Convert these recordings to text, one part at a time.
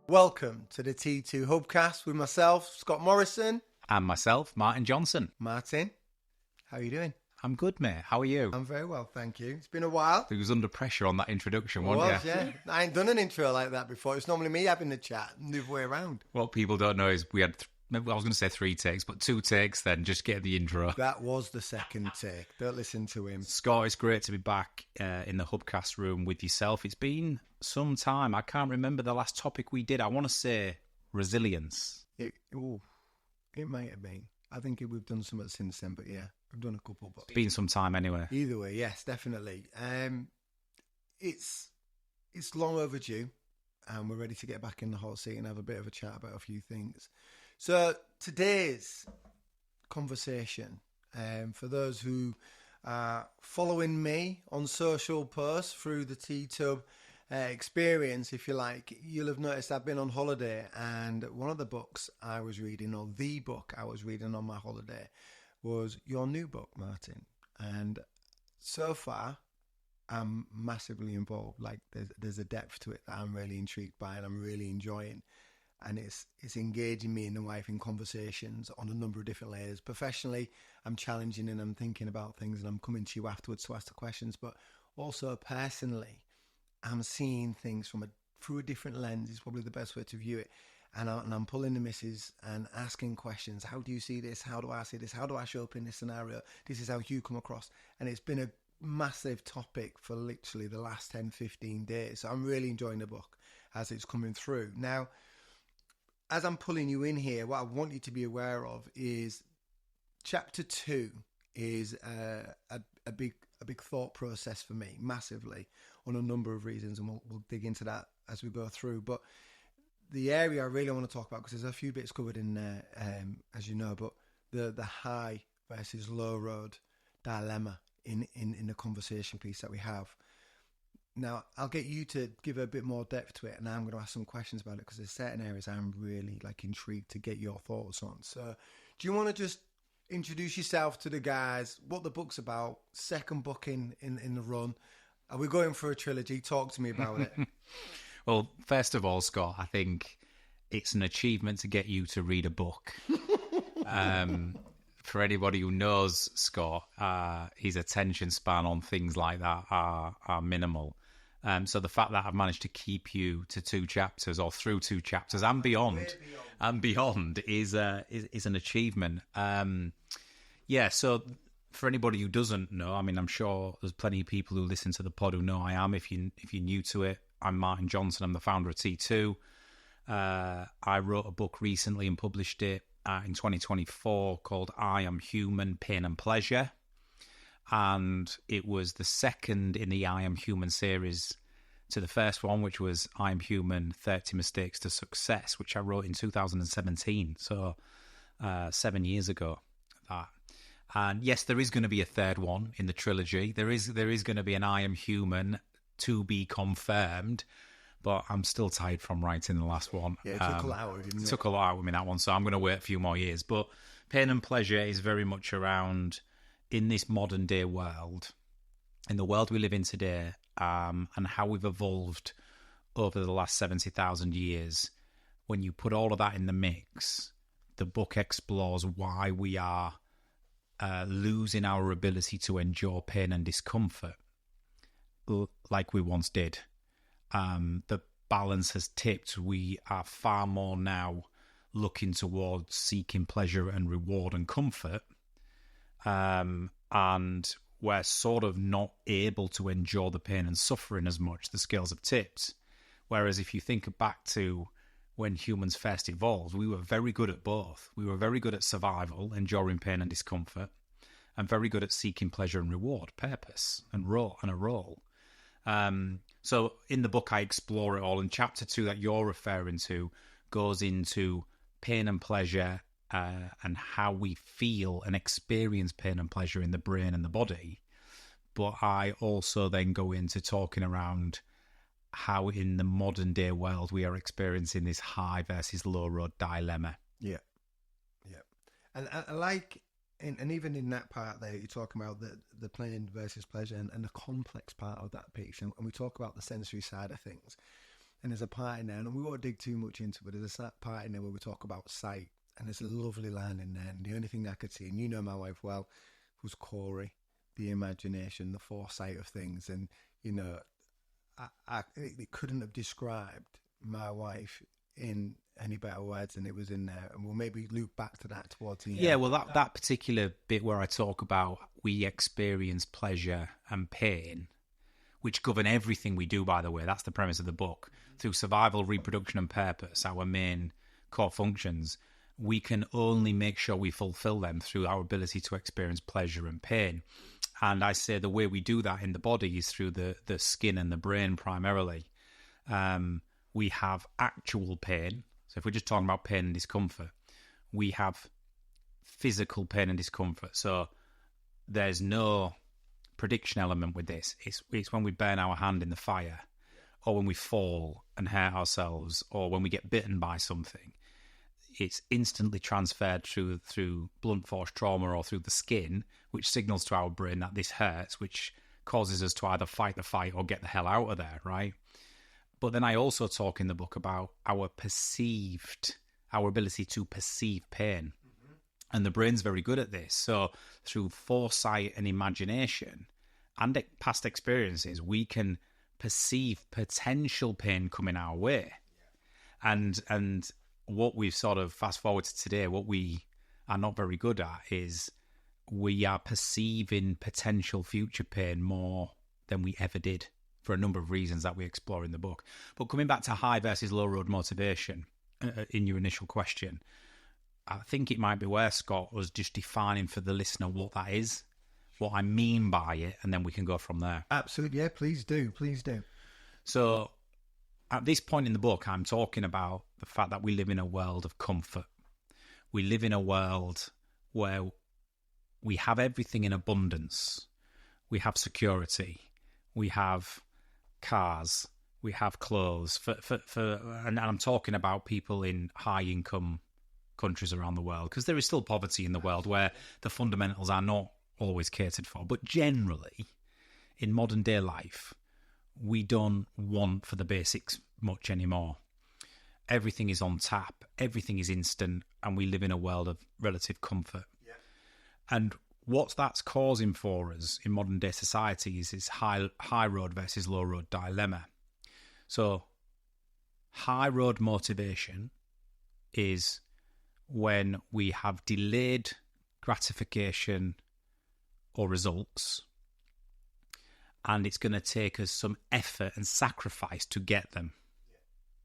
Welcome to the T2 Hubcast with myself, Scott Morrison. And myself, Martin Johnson. Martin, how are you doing? I'm good, mate. How are you? I'm very well, thank you. It's been a while. He was under pressure on that introduction, wasn't you? Yeah. I ain't done an intro like that before. It's normally me having the chat, the other way around. What people don't know is we had, I was going to say 3 takes, but 2 takes then, just get the intro. That was the second take. Don't listen to him. Scott, it's great to be back in the Hubcast room with yourself. It's been some time. I can't remember the last topic we did. I want to say resilience. It might have been. I think we've done something since then, but yeah, we've done a couple. But It's been some time anyway. either way, yes, definitely. It's long overdue, and we're ready to get back in the hot seat and have a bit of a chat about a few things. So today's conversation, for those who are following me on social posts through the T-Tub experience, if you like, you'll have noticed I've been on holiday, and one of the books I was reading, or the book I was reading on my holiday, was your new book, Martin. And so far, I'm massively involved. Like there's a depth to it that I'm really intrigued by and I'm really enjoying. And it's engaging me and the wife in conversations on a number of different layers. Professionally, I'm challenging and I'm thinking about things, and I'm coming to you afterwards to ask the questions. But also personally, I'm seeing things through a different lens is probably the best way to view it. And I'm pulling the missus and asking questions. How do you see this? How do I see this? How do I show up in this scenario? This is how you come across. And it's been a massive topic for literally the last 10, 15 days. So I'm really enjoying the book as it's coming through. Now, as I'm pulling you in here, what I want you to be aware of is chapter 2 is a big thought process for me, massively, on a number of reasons, and we'll dig into that as we go through. But the area I really want to talk about, because there's a few bits covered in there, as you know, but the high versus low road dilemma in the conversation piece that we have. Now, I'll get you to give a bit more depth to it, and I'm going to ask some questions about it, because there's certain areas I'm really intrigued to get your thoughts on. So do you want to just introduce yourself to the guys, what the book's about, second book in the run? Are we going for a trilogy? Talk to me about it. Well, first of all, Scott, I think it's an achievement to get you to read a book. For anybody who knows Scott, his attention span on things like that are minimal. So the fact that I've managed to keep you to 2 chapters or through 2 chapters and beyond is an achievement. So for anybody who doesn't know, I mean, I'm sure there's plenty of people who listen to the pod who know I am. If you're new to it, I'm Martin Johnson. I'm the founder of T2. I wrote a book recently and published it in 2024 called I Am Human, Pain and Pleasure. And it was the second in the I Am Human series to the first one, which was I Am Human, 30 Mistakes to Success, which I wrote in 2017. So 7 years ago. And yes, there is going to be a third one in the trilogy. There is going to be an I Am Human to be confirmed, but I'm still tired from writing the last one. Yeah, it took a lot, didn't it? It took a lot out of me, that one, so I'm going to wait a few more years. But Pain and Pleasure is very much around, in this modern day world, in the world we live in today, and how we've evolved over the last 70,000 years. When you put all of that in the mix, the book explores why we are losing our ability to endure pain and discomfort like we once did. The balance has tipped. We are far more now looking towards seeking pleasure and reward and comfort, and we're sort of not able to endure the pain and suffering as much. The scales have tipped. Whereas if you think back to when humans first evolved, we were very good at both. We were very good at survival, enduring pain and discomfort, and very good at seeking pleasure and reward, purpose and a role. So in the book, I explore it all. And chapter 2 that you're referring to goes into pain and pleasure, and how we feel and experience pain and pleasure in the brain and the body. But I also then go into talking around how in the modern day world we are experiencing this high versus low road dilemma. Yeah. And I like, and even in that part there, you're talking about the pain versus pleasure and the complex part of that piece. And we talk about the sensory side of things. And there's a part in there, and we won't dig too much into it, but there's a part in there where we talk about sight. And there's a lovely line in there. And the only thing I could see, and you know my wife well, was Corey, the imagination, the foresight of things. And, you know, it couldn't have described my wife in any better words than it was in there. And we'll maybe loop back to that towards the end. Yeah, well, that particular bit where I talk about we experience pleasure and pain, which govern everything we do, by the way, that's the premise of the book. Through survival, reproduction and purpose, our main core functions, we can only make sure we fulfill them through our ability to experience pleasure and pain. And I say the way we do that in the body is through the skin and the brain primarily. We have actual pain. So if we're just talking about pain and discomfort, we have physical pain and discomfort. So there's no prediction element with this. It's when we burn our hand in the fire, or when we fall and hurt ourselves, or when we get bitten by something. It's instantly transferred through blunt force trauma or through the skin, which signals to our brain that this hurts, which causes us to either fight the fight or get the hell out of there, right? But then I also talk in the book about our ability to perceive pain. And the brain's very good at this. So through foresight and imagination and past experiences, we can perceive potential pain coming our way. And what we've sort of fast forward to today, what we are not very good at is we are perceiving potential future pain more than we ever did for a number of reasons that we explore in the book. But coming back to high versus low road motivation in your initial question, I think it might be worth, Scott, us just defining for the listener what that is, what I mean by it, and then we can go from there. Absolutely, yeah, please do. So at this point in the book, I'm talking about the fact that we live in a world of comfort. We live in a world where we have everything in abundance. We have security. We have cars. We have clothes. And I'm talking about people in high-income countries around the world, because there is still poverty in the world where the fundamentals are not always catered for. But generally, in modern day life, we don't want for the basics much anymore. Everything is on tap, everything is instant, and we live in a world of relative comfort. Yeah. And what that's causing for us in modern day society is this high road versus low road dilemma. So high road motivation is when we have delayed gratification or results, and it's going to take us some effort and sacrifice to get them.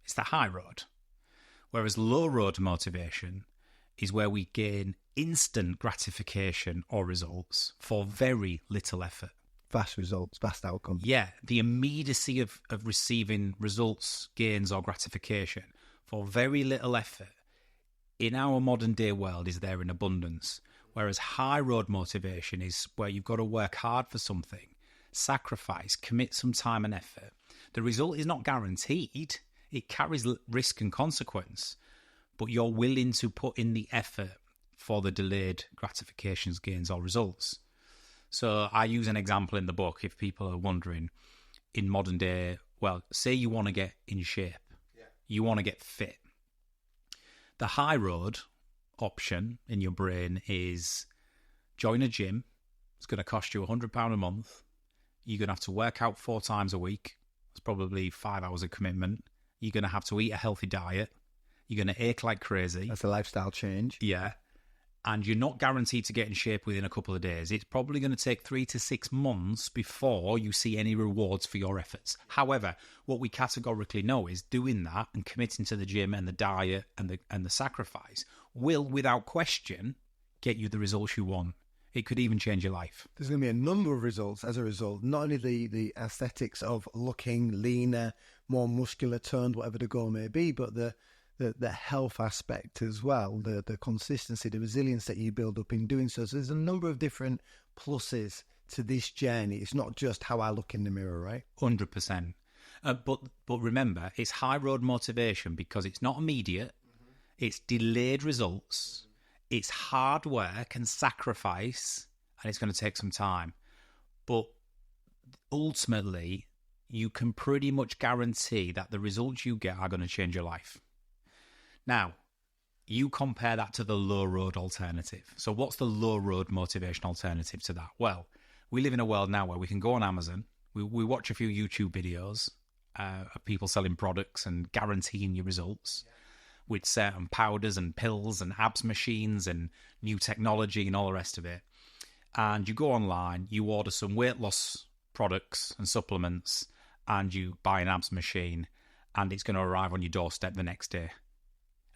It's the high road. Whereas low road motivation is where we gain instant gratification or results for very little effort. Fast results, fast outcomes. Yeah, the immediacy of receiving results, gains or gratification for very little effort in our modern day world is there in abundance. Whereas high road motivation is where you've got to work hard for something, sacrifice, commit some time and effort. The result is not guaranteed. It carries risk and consequence, but you're willing to put in the effort for the delayed gratifications, gains or results. So I use an example in the book if people are wondering, in modern day, well, say you want to get in shape, you want to get fit. The high road option in your brain is join a gym. It's going to cost you £100 a month. You're going to have to work out 4 times a week. It's probably 5 hours of commitment. You're going to have to eat a healthy diet. You're going to ache like crazy. That's a lifestyle change. Yeah. And you're not guaranteed to get in shape within a couple of days. It's probably going to take 3 to 6 months before you see any rewards for your efforts. However, what we categorically know is doing that and committing to the gym and the diet and the sacrifice will, without question, get you the results you want. It could even change your life. There's going to be a number of results as a result, not only the aesthetics of looking leaner, more muscular toned, whatever the goal may be, but the health aspect as well, the consistency, the resilience that you build up in doing so. So there's a number of different pluses to this journey. It's not just how I look in the mirror, right? 100%. But remember, it's high road motivation because it's not immediate. It's delayed results. It's hard work and sacrifice, and it's going to take some time. But ultimately, you can pretty much guarantee that the results you get are going to change your life. Now, you compare that to the low road alternative. So what's the low road motivation alternative to that? Well, we live in a world now where we can go on Amazon, we watch a few YouTube videos of people selling products and guaranteeing you results with certain powders and pills and abs machines and new technology and all the rest of it. And you go online, you order some weight loss products and supplements, and you buy an abs machine, and it's going to arrive on your doorstep the next day.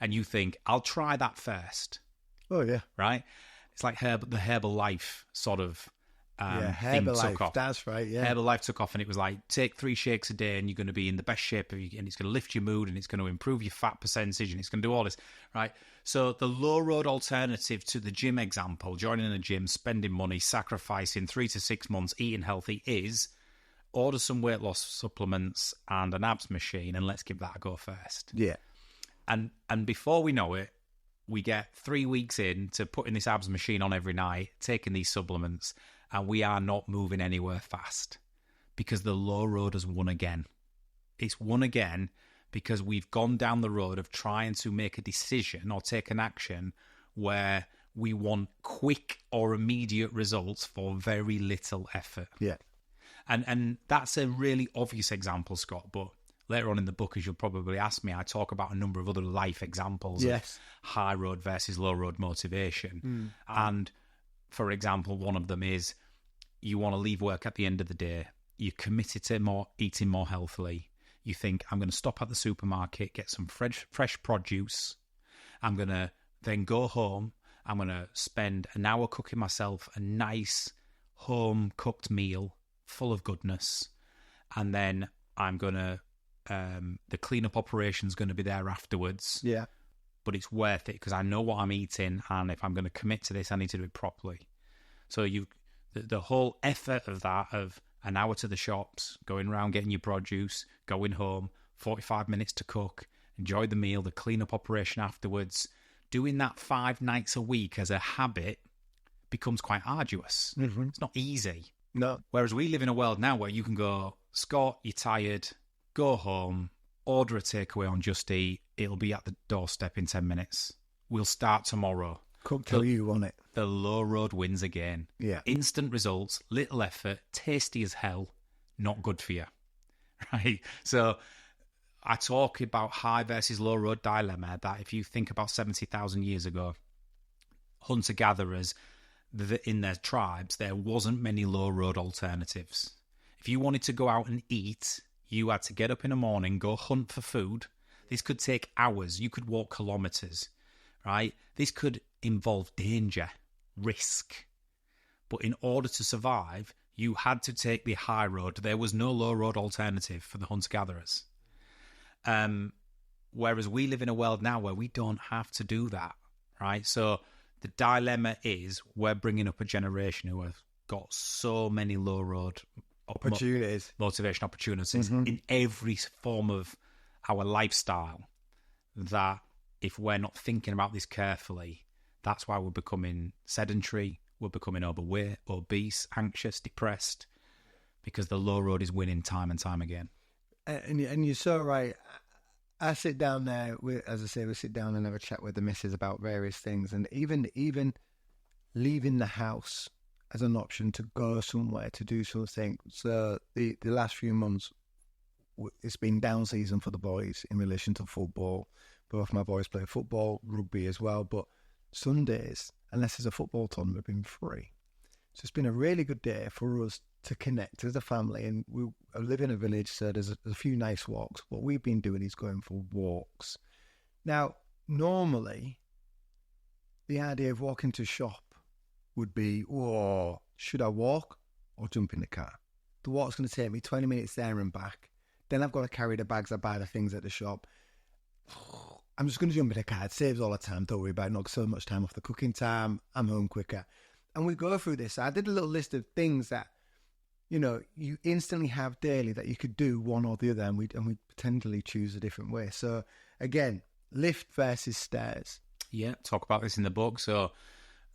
And you think, I'll try that first. Oh, yeah. Right? It's like the Herbalife sort of thing took off. That's right, yeah. Herbalife took off, and it was like, take 3 shakes a day and you're going to be in the best shape of you, and it's going to lift your mood, and it's going to improve your fat percentage, and it's going to do all this, right? So the low road alternative to the gym example, joining a gym, spending money, sacrificing 3 to 6 months, eating healthy, is order some weight loss supplements and an abs machine, and let's give that a go first. Yeah. And before we know it, we get 3 weeks in to putting this abs machine on every night, taking these supplements, and we are not moving anywhere fast because the low road has won again. It's won again because we've gone down the road of trying to make a decision or take an action where we want quick or immediate results for very little effort. Yeah. And that's a really obvious example, Scott, but later on in the book, as you'll probably ask me, I talk about a number of other life examples of high road versus low road motivation. And for example, one of them is you want to leave work at the end of the day. You're committed to eating more healthily. You think, I'm going to stop at the supermarket, get some fresh produce. I'm going to then go home. I'm going to spend an hour cooking myself a nice home-cooked meal full of goodness. And then I'm going to the cleanup operation's going to be there afterwards. Yeah. But it's worth it because I know what I'm eating, and if I'm going to commit to this, I need to do it properly. So the whole effort of that, of an hour to the shops, going around getting your produce, going home, 45 minutes to cook, enjoy the meal, the cleanup operation afterwards, doing that 5 nights a week as a habit becomes quite arduous. Mm-hmm. It's not easy. No. Whereas we live in a world now where you can go, Scott, you're tired, go home, order a takeaway on Just Eat. It'll be at the doorstep in 10 minutes. We'll start tomorrow. Cook till you want it. The low road wins again. Yeah. Instant results, little effort, tasty as hell, not good for you. Right? So I talk about high versus low road dilemma, that if you think about 70,000 years ago, hunter-gatherers, in their tribes, there wasn't many low road alternatives. If you wanted to go out and eat, you had to get up in the morning, go hunt for food. This could take hours. You could walk kilometers, right? This could involve danger, risk. But in order to survive, you had to take the high road. There was no low road alternative for the hunter-gatherers. Whereas we live in a world now where we don't have to do that, right? So the dilemma is we're bringing up a generation who have got so many low road opportunities, motivation opportunities in every form of our lifestyle, that if we're not thinking about this carefully, that's why we're becoming sedentary, we're becoming overweight, obese, anxious, depressed, because the low road is winning time and time again. And you're so right. I sit down there, as I say, we sit down and have a chat with the missus about various things, and even leaving the house as an option to go somewhere to do something. So the last few months, it's been down season for the boys in relation to football. Both my boys play football, rugby as well, but Sundays, unless there's a football tournament, have been free. So it's been a really good day for us to connect as a family, and we live in a village, so there's a few nice walks. What we've been doing is going for walks. Now, normally, the idea of walking to shop would be, oh, should I walk or jump in the car? The walk's going to take me 20 minutes there and back. Then I've got to carry the bags, I buy the things at the shop. I'm just going to jump in the car. It saves all the time. Don't worry about it. Not so much time off the cooking time. I'm home quicker. And we go through this. I did a little list of things that, you know, you instantly have daily that you could do one or the other, and we potentially choose a different way. So again, lift versus stairs. Yeah, talk about this in the book. So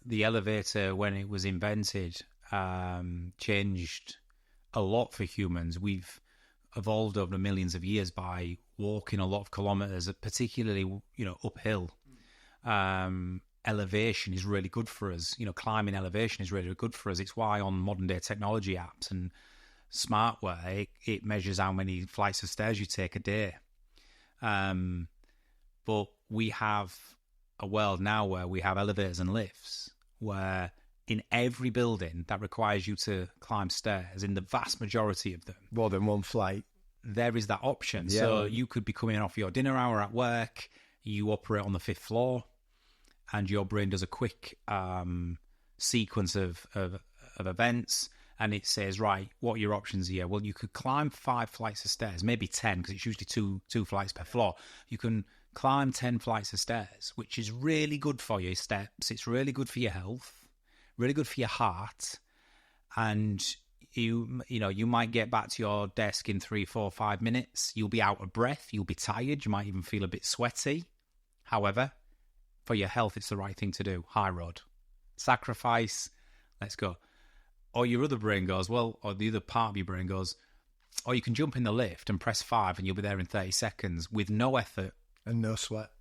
the elevator, when it was invented, changed a lot for humans. evolved over millions of years by walking a lot of kilometers, particularly, uphill. Elevation is really good for us. Climbing elevation is really good for us. It's why on modern day technology apps and smartware, it measures how many flights of stairs you take a day. But we have a world now where we have elevators and lifts, where in every building that requires you to climb stairs, in the vast majority of them, more than one flight, there is that option. Yeah. So you could be coming off your dinner hour at work, you operate on the 5th floor, and your brain does a quick sequence of events, and it says, right, what are your options here? Well, you could climb 5 flights of stairs, maybe 10, because it's usually two flights per floor. You can climb 10 flights of stairs, which is really good for your steps. It's really good for your health, really good for your heart, and you might get back to your desk in 3, 4, 5 minutes. You'll be out of breath. You'll be tired. You might even feel a bit sweaty. However, for your health, it's the right thing to do. High road. Sacrifice. Let's go. Or your other brain goes, well, or the other part of your brain goes, or you can jump in the lift and press 5 and you'll be there in 30 seconds with no effort. And no sweat.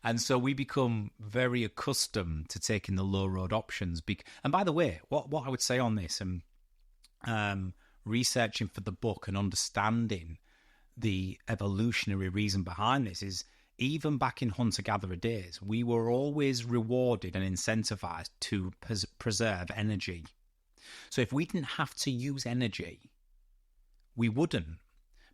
And so we become very accustomed to taking the low road options. And by the way, what I would say on this, and researching for the book and understanding the evolutionary reason behind this, is even back in hunter-gatherer days, we were always rewarded and incentivized to preserve energy. So if we didn't have to use energy, we wouldn't,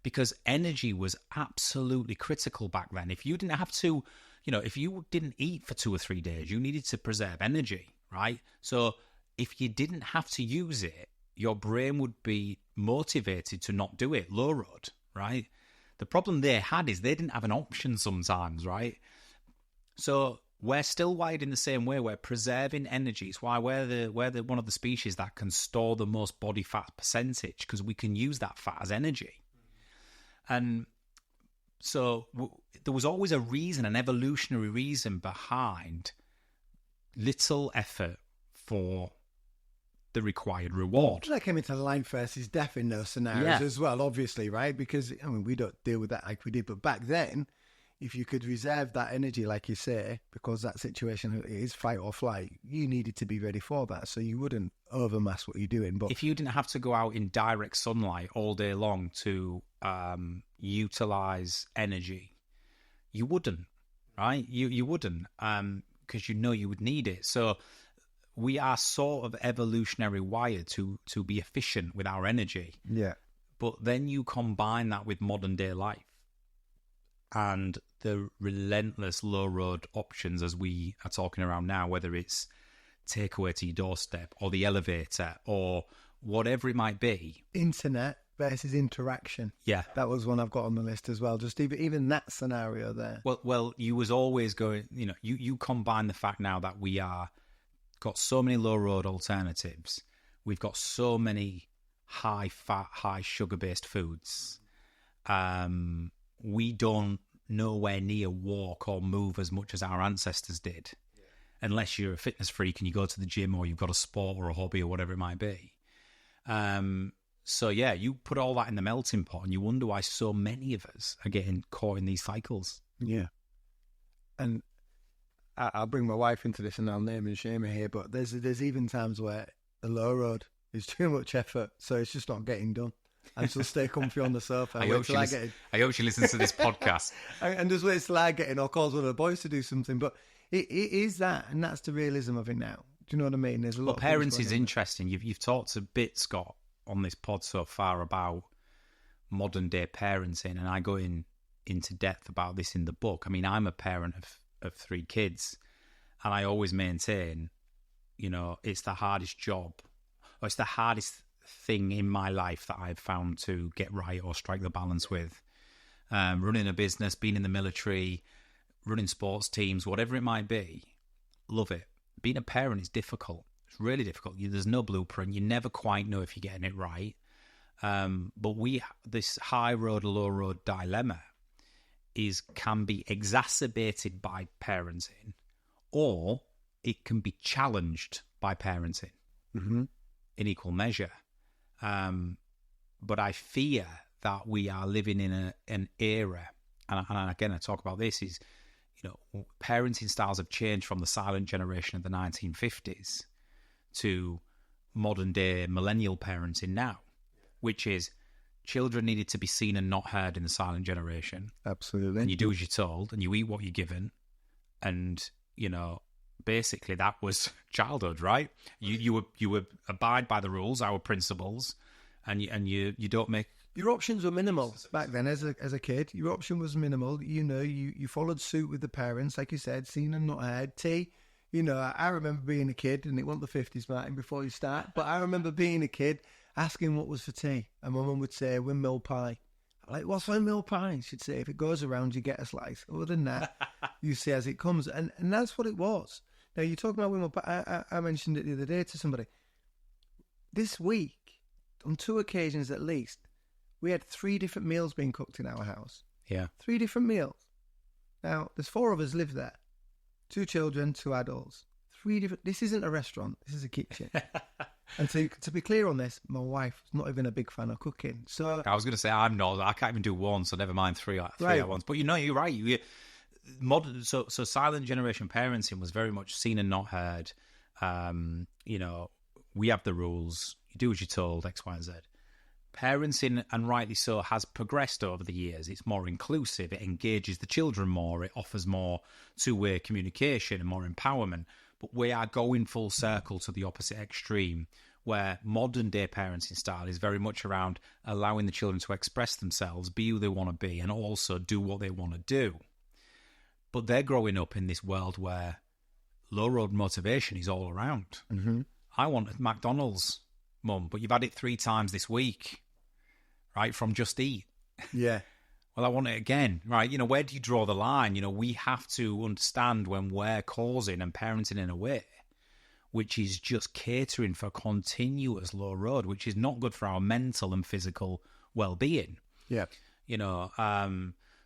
because energy was absolutely critical back then. If you didn't have to, if you didn't eat for 2 or 3 days, you needed to preserve energy, right? So if you didn't have to use it, your brain would be motivated to not do it, low road, right? The problem they had is they didn't have an option sometimes, right? So we're still wired in the same way. We're preserving energy. It's why we're one of the species that can store the most body fat percentage, because we can use that fat as energy. And so there was always a reason, an evolutionary reason behind little effort for the required reward. That came into line first is death in those scenarios as well, obviously, right? Because, we don't deal with that like we did. But back then, if you could reserve that energy, like you say, because that situation is fight or flight, you needed to be ready for that. So you wouldn't overmass what you're doing. But if you didn't have to go out in direct sunlight all day long to utilize energy, you wouldn't, right? You wouldn't, because you would need it. So we are sort of evolutionary wired to be efficient with our energy. Yeah. But then you combine that with modern day life and the relentless low road options, as we are talking around now, whether it's takeaway to your doorstep or the elevator or whatever it might be. Internet versus interaction. Yeah. That was one I've got on the list as well. Just even that scenario there. Well, you was always going, you combine the fact now that we are got so many low road alternatives. We've got so many high fat, high sugar based foods. We don't nowhere near walk or move as much as our ancestors did, unless you're a fitness freak and you go to the gym or you've got a sport or a hobby or whatever it might be. So yeah, you put all that in the melting pot and you wonder why so many of us are getting caught in these cycles. Yeah. And I'll bring my wife into this and I'll name and shame her here, but there's even times where the low road is too much effort, so it's just not getting done. And she'll stay comfy on the sofa. I hope she listens to this podcast. And just wait till I get in or calls one of the boys to do something. But it is that, and that's the realism of it now. Do you know what I mean? There's a lot. Well, parents is interesting. You've talked a bit, Scott, on this pod so far about modern day parenting, and I go into depth about this in the book. I mean, I'm a parent of 3 kids, and I always maintain, it's the hardest job, or it's the hardest thing in my life that I've found to get right or strike the balance with. Running a business, being in the military, running sports teams, whatever it might be, love it. Being a parent is difficult. It's really difficult. There's no blueprint. You never quite know if you're getting it right. But this high road, low road dilemma can be exacerbated by parenting, or it can be challenged by parenting in equal measure. But I fear that we are living in an era, and again, I talk about this, is, parenting styles have changed from the silent generation of the 1950s to modern day millennial parenting now, which is children needed to be seen and not heard in the silent generation. Absolutely. And you do as you're told, and you eat what you're given. And, basically that was childhood, right? You would abide by the rules, our principles, and you don't make... Your options were minimal back then as a kid. Your option was minimal. You followed suit with the parents, like you said, seen and not heard. I remember being a kid, and it wasn't the 50s, Martin, before you start, but I remember being a kid asking what was for tea, and my mum would say windmill pie. I'm like, what's windmill pie? She'd say, if it goes around, you get a slice. Other than that, you see as it comes, and that's what it was. Now, you're talking about windmill pie. I mentioned it the other day to somebody. This week, on 2 occasions at least, we had 3 different meals being cooked in our house. Yeah. 3 different meals. Now, there's 4 of us live there. 2 children, 2 adults. 3 different... This isn't a restaurant. This is a kitchen. And to be clear on this, my wife's not even a big fan of cooking. So I was going to say I'm not. I can't even do one, so never mind 3 right. at once. But you're right. Modern, so silent generation parenting was very much seen and not heard. We have the rules. You do as you're told, X, Y, and Z. Parenting, and rightly so, has progressed over the years. It's more inclusive. It engages the children more. It offers more two-way communication and more empowerment. But we are going full circle to the opposite extreme, where modern-day parenting style is very much around allowing the children to express themselves, be who they want to be, and also do what they want to do. But they're growing up in this world where low-road motivation is all around. Mm-hmm. I want McDonald's, Mum, but you've had it 3 times this week, right, from Just Eat. Yeah. Well, I want it again, right? Where do you draw the line? We have to understand when we're causing and parenting in a way which is just catering for continuous low road, which is not good for our mental and physical well-being. Yeah.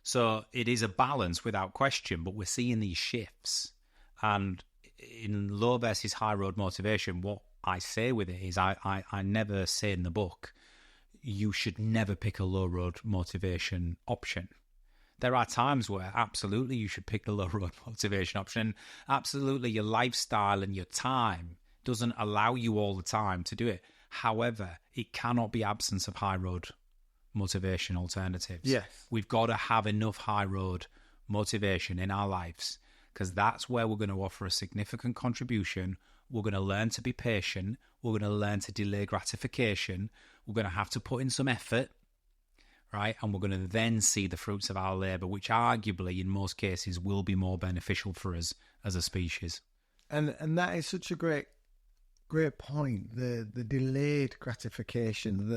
So it is a balance without question, but we're seeing these shifts. And in low versus high road motivation, what I say with it is I never say in the book, you should never pick a low road motivation option. There are times where absolutely you should pick the low road motivation option. Absolutely your lifestyle and your time doesn't allow you all the time to do it. However, it cannot be absence of high road motivation alternatives. Yes. We've got to have enough high road motivation in our lives, because that's where we're going to offer a significant contribution. We're going to learn to be patient. We're going to learn to delay gratification. We're going to have to put in some effort, right? And we're going to then see the fruits of our labour, which arguably in most cases will be more beneficial for us as a species. And that is such a great point. The delayed gratification,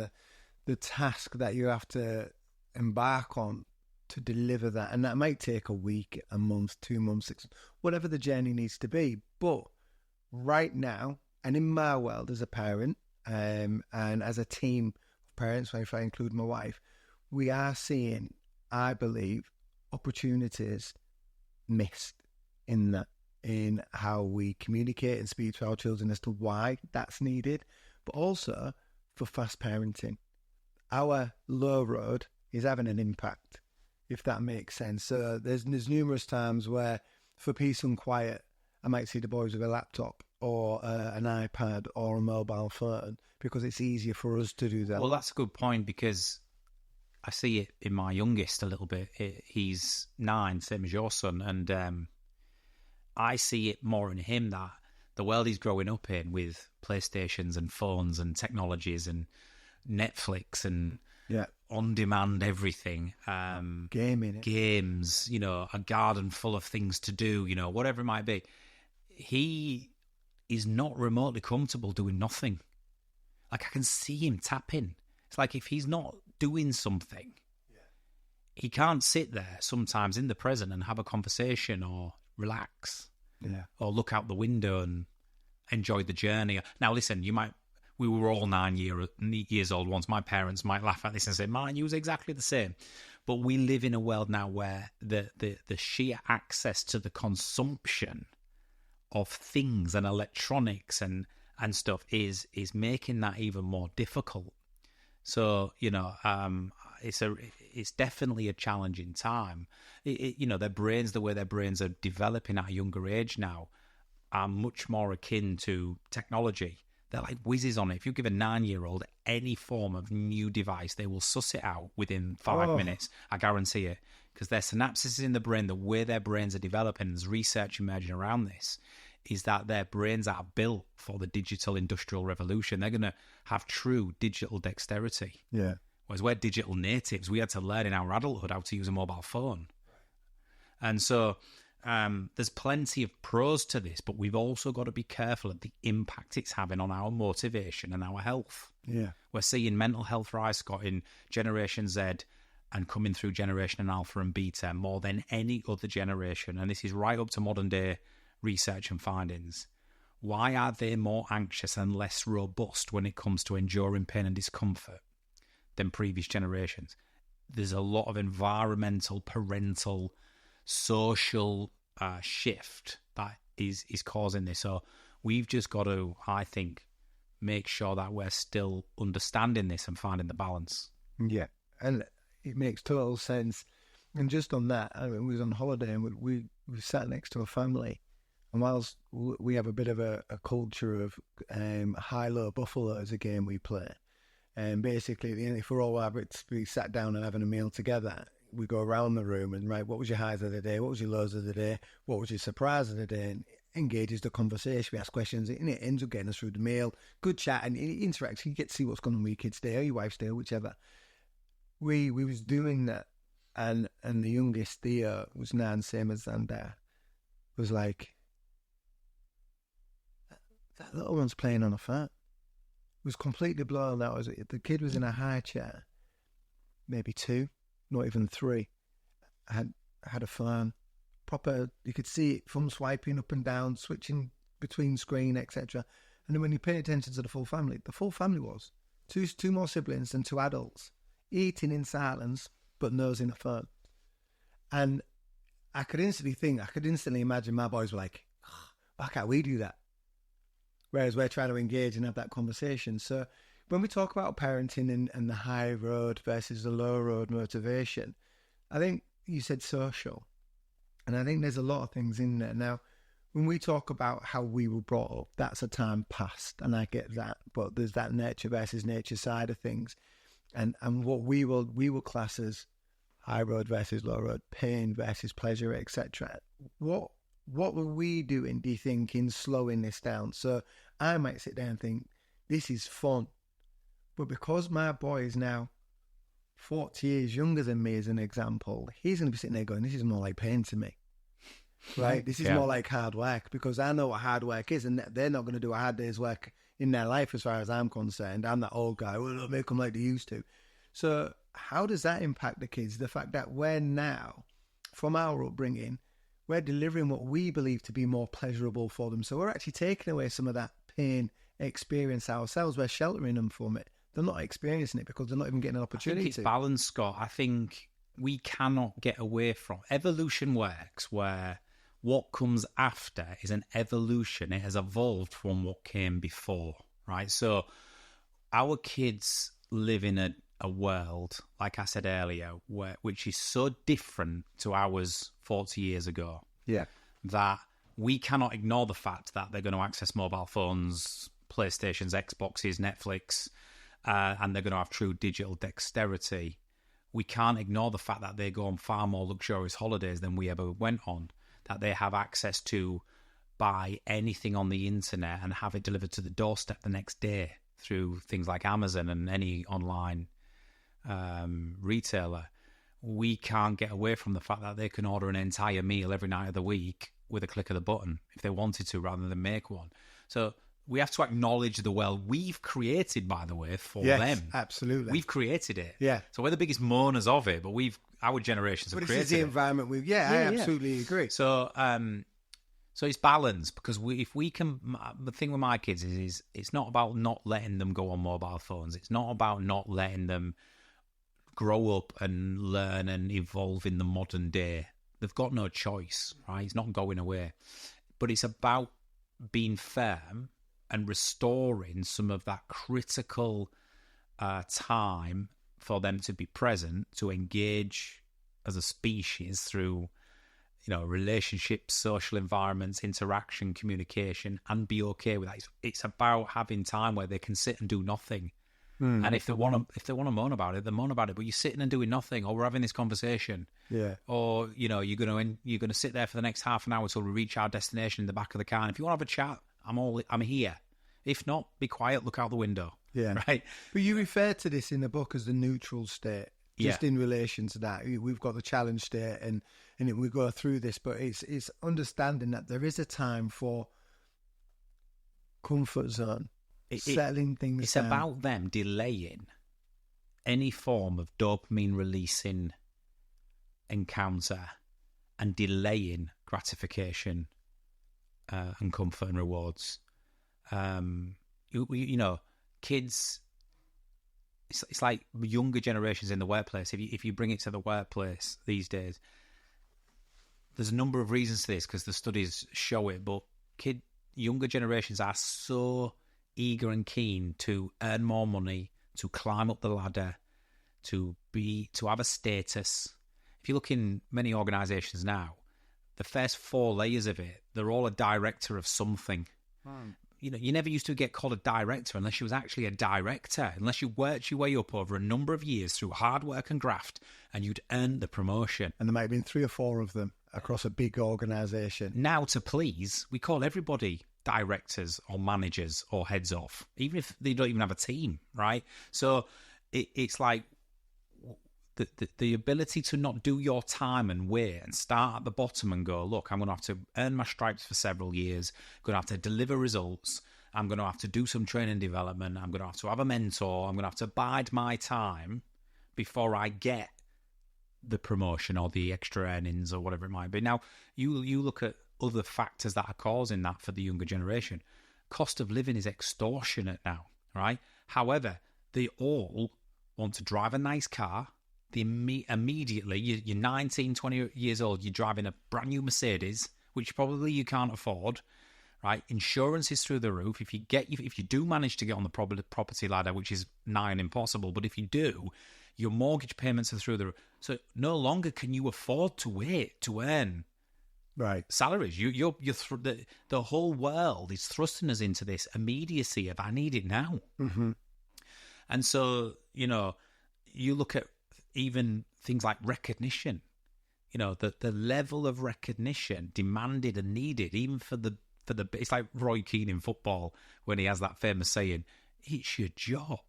the task that you have to embark on to deliver that. And that might take a week, a month, 2 months, 6, whatever the journey needs to be. But right now, and in my world as a parent, and as a team of parents, if I include my wife, we are seeing, I believe, opportunities missed in that, in how we communicate and speak to our children as to why that's needed, but also for fast parenting. Our low road is having an impact, if that makes sense. So there's numerous times where, for peace and quiet, I might see the boys with a laptop or an iPad or a mobile phone, because it's easier for us to do that. Well, that's a good point, because I see it in my youngest a little bit. He's 9, same as your son, and I see it more in him that the world he's growing up in, with PlayStations and phones and technologies and Netflix and on-demand everything, gaming, games, a garden full of things to do, whatever it might be. He is not remotely comfortable doing nothing. Like, I can see him tapping. It's like if he's not doing something, he can't sit there sometimes in the present and have a conversation or relax, or look out the window and enjoy the journey. Now, listen, we were all 9 years old once. My parents might laugh at this and say, "Martin, you was exactly the same." But we live in a world now where the sheer access to the consumption of things and electronics and stuff is making that even more difficult. So, it's definitely a challenging time. Their brains, the way their brains are developing at a younger age now, are much more akin to technology. They're like whizzes on it. If you give a 9-year-old any form of new device, they will suss it out within 5 minutes. I guarantee it. Because their synapses in the brain, the way their brains are developing, there's research emerging around this, is that their brains are built for the digital industrial revolution. They're going to have true digital dexterity. Yeah. Whereas we're digital natives. We had to learn in our adulthood how to use a mobile phone. And so there's plenty of pros to this, but we've also got to be careful of the impact it's having on our motivation and our health. Yeah. We're seeing mental health rise, Scott, in Generation Z and coming through Generation Alpha and Beta more than any other generation. And this is right up to modern day research and findings. Why are they more anxious and less robust when it comes to enduring pain and discomfort than previous generations? There's a lot of environmental, parental, social shift that is causing this. So we've just got to, I think, make sure that we're still understanding this and finding the balance. Yeah, and it makes total sense. And just on that, I mean, we was on holiday and we sat next to a family. And whilst we have a bit of a culture of high-low buffalo as a game we play, and basically, if we're all we sat down and having a meal together, we go around the room and, right, what was your highs of the day? What was your lows of the day? What was your surprise of the day? And engages the conversation. We ask questions, and it ends up getting us through the meal. Good chat, and it interacts. You get to see what's going on with your kids' day or your wife's day or whichever. We was doing that, and the youngest, Theo, was 9, same as Xander, was like, that little one's playing on a phone. Was completely blown out. The kid was in a high chair, maybe 2, not even 3. Had a phone, proper. You could see it from swiping up and down, switching between screen, etc. And then when you pay attention to the full family was two more siblings and 2 adults eating in silence, but nosing a phone. And I could instantly imagine my boys were like, why can't we do that? Whereas we're trying to engage and have that conversation. So when we talk about parenting and the high road versus the low road motivation, I think you said social. And I think there's a lot of things in there. Now, when we talk about how we were brought up, that's a time past, and I get that. But there's that nurture versus nature side of things. And what we will class as high road versus low road, pain versus pleasure, etc. What were we doing, do you think, in slowing this down? So I might sit there and think, this is fun. But because my boy is now 40 years younger than me, as an example, he's going to be sitting there going, this is more like pain to me. Right? This is more like hard work, because I know what hard work is, and they're not going to do a hard day's work in their life as far as I'm concerned. I'm that old guy. Well, don't make them like they used to. So how does that impact the kids? The fact that we're now, from our upbringing, we're delivering what we believe to be more pleasurable for them. So we're actually taking away some of that pain experience ourselves. We're sheltering them from it. They're not experiencing it because they're not even getting an opportunity. I think it's balanced, Scott. I think we cannot get away from evolution. Works where what comes after is an evolution. It has evolved from what came before, right? So our kids live in a world, like I said earlier, which is so different to ours 40 years ago. Yeah. That we cannot ignore the fact that they're going to access mobile phones, PlayStations, Xboxes, Netflix, and they're going to have true digital dexterity. We can't ignore the fact that they go on far more luxurious holidays than we ever went on, that they have access to buy anything on the internet and have it delivered to the doorstep the next day through things like Amazon and any online retailer. We can't get away from the fact that they can order an entire meal every night of the week with a click of the button if they wanted to, rather than make one. So we have to acknowledge the world we've created, by the way, for them. Absolutely. We've created it. Yeah. So we're the biggest mourners of it, but our generations have created it. But this is the environment we've... I absolutely agree. So it's balance, because if we can... The thing with my kids is it's not about not letting them go on mobile phones. It's not about not letting them grow up and learn and evolve in the modern day. They've got no choice, right? It's not going away. But it's about being firm and restoring some of that critical time for them to be present, to engage as a species through, relationships, social environments, interaction, communication, and be okay with that. It's about having time where they can sit and do nothing. And if they want to moan about it, they moan about it. But you're sitting and doing nothing, or we're having this conversation, or you're gonna sit there for the next half an hour till we reach our destination in the back of the car. And if you want to have a chat, I'm here. If not, be quiet, look out the window. Yeah, right. But you refer to this in the book as the neutral state, just in relation to that. We've got the challenge state, and we go through this, but it's understanding that there is a time for comfort zone. Settling things it's down. about them delaying any form of dopamine releasing encounter and delaying gratification and comfort and rewards. Kids, it's like younger generations in the workplace. If you bring it to the workplace these days, there's a number of reasons to this because the studies show it, but younger generations are so eager and keen to earn more money, to climb up the ladder, to have a status. If you look in many organisations now, the first 4 layers of it, they're all a director of something. You never used to get called a director unless you was actually a director, unless you worked your way up over a number of years through hard work and graft, and you'd earned the promotion. And there might have been 3 or 4 of them across a big organisation. Now, to please, we call everybody directors or managers or heads off, even if they don't even have a team, right? So it's like the ability to not do your time and wait and start at the bottom and go, look, I'm going to have to earn my stripes for several years, I'm going to have to deliver results, I'm going to have to do some training development, I'm going to have a mentor, I'm going to have to bide my time before I get the promotion or the extra earnings or whatever it might be. Now, you look at other factors that are causing that for the younger generation. Cost of living is extortionate now, right? However, they all want to drive a nice car. Immediately, you're 19, 20 years old, you're driving a brand new Mercedes, which probably you can't afford, right? Insurance is through the roof. If you do manage to get on the property ladder, which is nigh on impossible, but if you do, your mortgage payments are through the roof. So no longer can you afford to wait to earn salaries. The whole world is thrusting us into this immediacy of I need it now. And so you look at even things like recognition. The level of recognition demanded and needed, even for the it's like Roy Keane in football when he has that famous saying, "It's your job."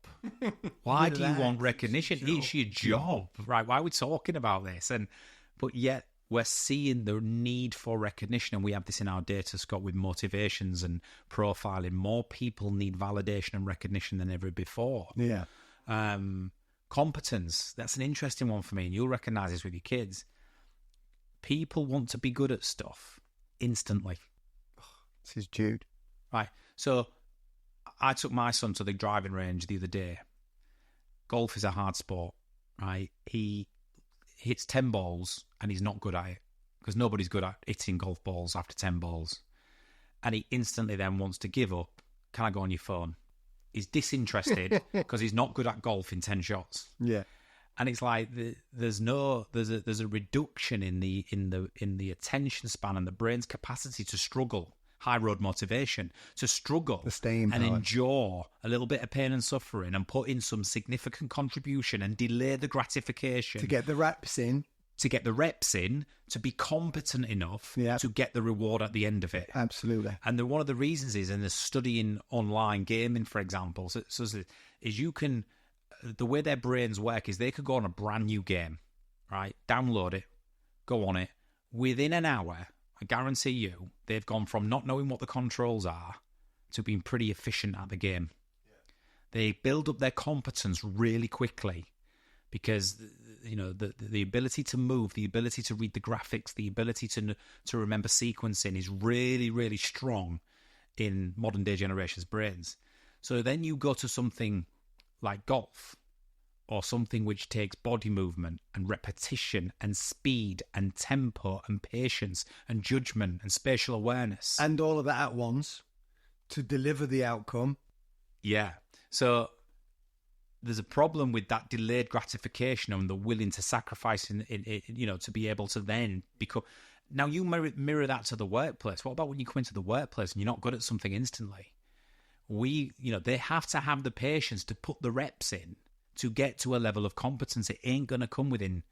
Why do you want recognition? It's your job, right? Why are we talking about this? But yet we're seeing the need for recognition, and we have this in our data, Scott, with motivations and profiling. More people need validation and recognition than ever before. Yeah. Competence, that's an interesting one for me, and you'll recognise this with your kids. People want to be good at stuff instantly. This is Jude. Right. So I took my son to the driving range the other day. Golf is a hard sport, right? He hits 10 balls and he's not good at it because nobody's good at hitting golf balls after 10 balls. And he instantly then wants to give up. Can I go on your phone? He's disinterested because he's not good at golf in 10 shots. Yeah. And it's like there's a reduction in the attention span and the brain's capacity to struggle. High road motivation to struggle and endure a little bit of pain and suffering and put in some significant contribution and delay the gratification to get the reps in, to be competent enough to get the reward at the end of it. Absolutely. And one of the reasons is in the studying online gaming, for example, the way their brains work is they could go on a brand new game, right? Download it, go on it. Within an hour, I guarantee you, they've gone from not knowing what the controls are to being pretty efficient at the game. Yeah. They build up their competence really quickly because the ability to move, the ability to read the graphics, the ability to remember sequencing is really, really strong in modern day generation's brains. So then you go to something like golf, or something which takes body movement and repetition and speed and tempo and patience and judgment and spatial awareness. And all of that at once to deliver the outcome. Yeah. So there's a problem with that delayed gratification and the willing to sacrifice to be able to then become. Now you mirror that to the workplace. What about when you come into the workplace and you're not good at something instantly? They have to have the patience to put the reps in to get to a level of competence. It ain't going to come within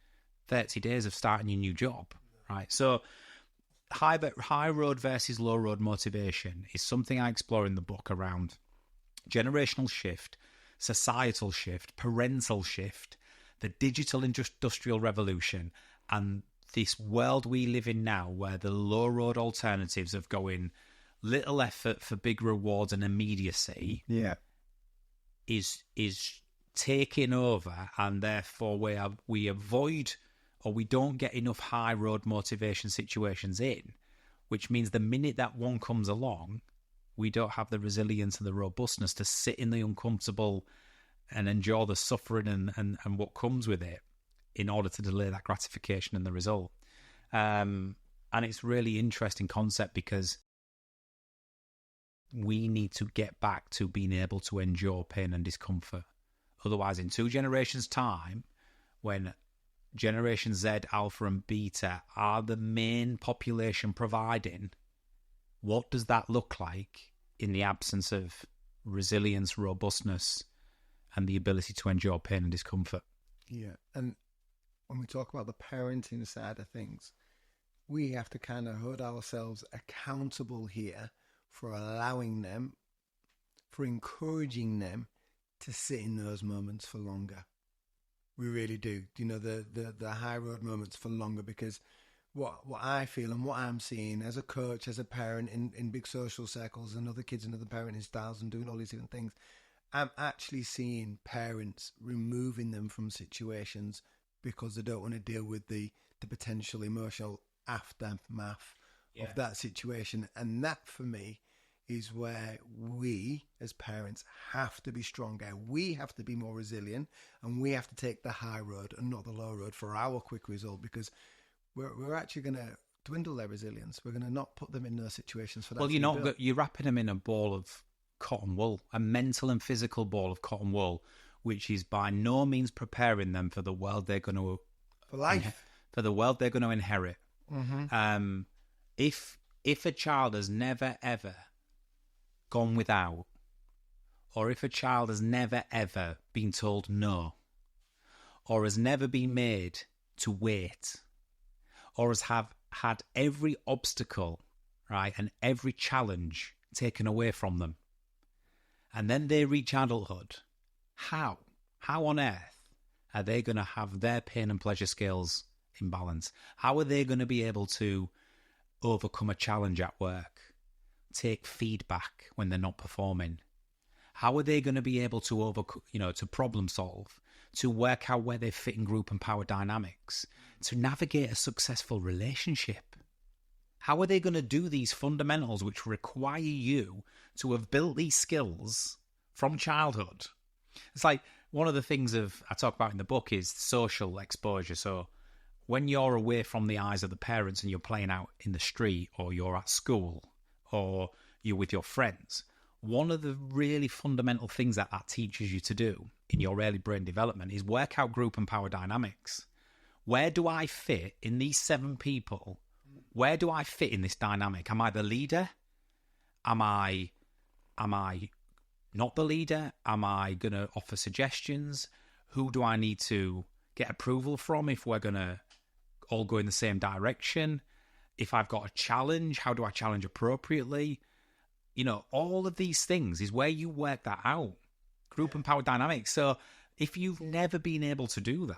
30 days of starting your new job, right? So high road versus low road motivation is something I explore in the book around generational shift, societal shift, parental shift, the digital industrial revolution, and this world we live in now where the low road alternatives of going little effort for big rewards and immediacy is taking over, and therefore we avoid, or we don't get enough high road motivation situations in, which means the minute that one comes along, we don't have the resilience and the robustness to sit in the uncomfortable and endure the suffering and what comes with it in order to delay that gratification and the result. And it's really interesting concept because we need to get back to being able to endure pain and discomfort. Otherwise, in 2 generations' time, when Generation Z, Alpha and Beta are the main population providing, what does that look like in the absence of resilience, robustness, and the ability to endure pain and discomfort? Yeah, and when we talk about the parenting side of things, we have to kind of hold ourselves accountable here for allowing them, for encouraging them to sit in those moments for longer. We really do. The high road moments for longer, because what I feel and what I'm seeing as a coach, as a parent in big social circles and other kids and other parenting styles and doing all these different things, I'm actually seeing parents removing them from situations because they don't want to deal with the potential emotional aftermath of that situation. And that for me is where we as parents have to be stronger. We have to be more resilient, and we have to take the high road and not the low road for our quick result, because we're actually going to dwindle their resilience. We're going to not put them in those situations for that. Well, you're wrapping them in a ball of cotton wool, a mental and physical ball of cotton wool, which is by no means preparing them for the world they're going to for life, for the world they're going to inherit. Mm-hmm. If a child has never ever gone without, or if a child has never ever been told no, or has never been made to wait, or has had every obstacle, right, and every challenge taken away from them, and then they reach adulthood, how on earth are they going to have their pain and pleasure scales in balance? How are they going to be able to overcome a challenge at work, take feedback when they're not performing? How are they going to be able to to problem solve, to work out where they fit in group and power dynamics, to navigate a successful relationship? How are they going to do these fundamentals which require you to have built these skills from childhood? It's like one of the things I talk about in the book is social exposure. So when you're away from the eyes of the parents and you're playing out in the street, or you're at school, or you're with your friends, one of the really fundamental things that teaches you to do in your early brain development is work out group and power dynamics. Where do I fit in these 7 people? Where do I fit in this dynamic? Am I the leader? Am I not the leader? Am I going to offer suggestions? Who do I need to get approval from if we're going to all go in the same direction? If I've got a challenge, how do I challenge appropriately? All of these things is where you work that out. Group and power dynamics. So if you've never been able to do that,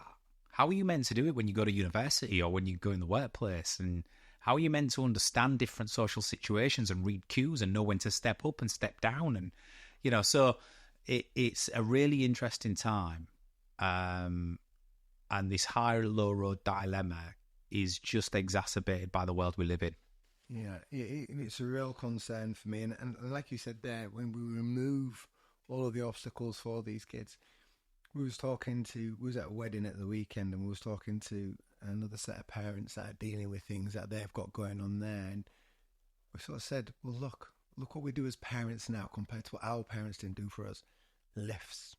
how are you meant to do it when you go to university or when you go in the workplace? And how are you meant to understand different social situations and read cues and know when to step up and step down? And, so it's a really interesting time. And this high-low road dilemma is just exacerbated by the world we live in. Yeah, it's a real concern for me. And like you said there, when we remove all of the obstacles for these kids, we was at a wedding at the weekend, and we was talking to another set of parents that are dealing with things that they've got going on there. And we sort of said, well, look what we do as parents now compared to what our parents didn't do for us. Lifts.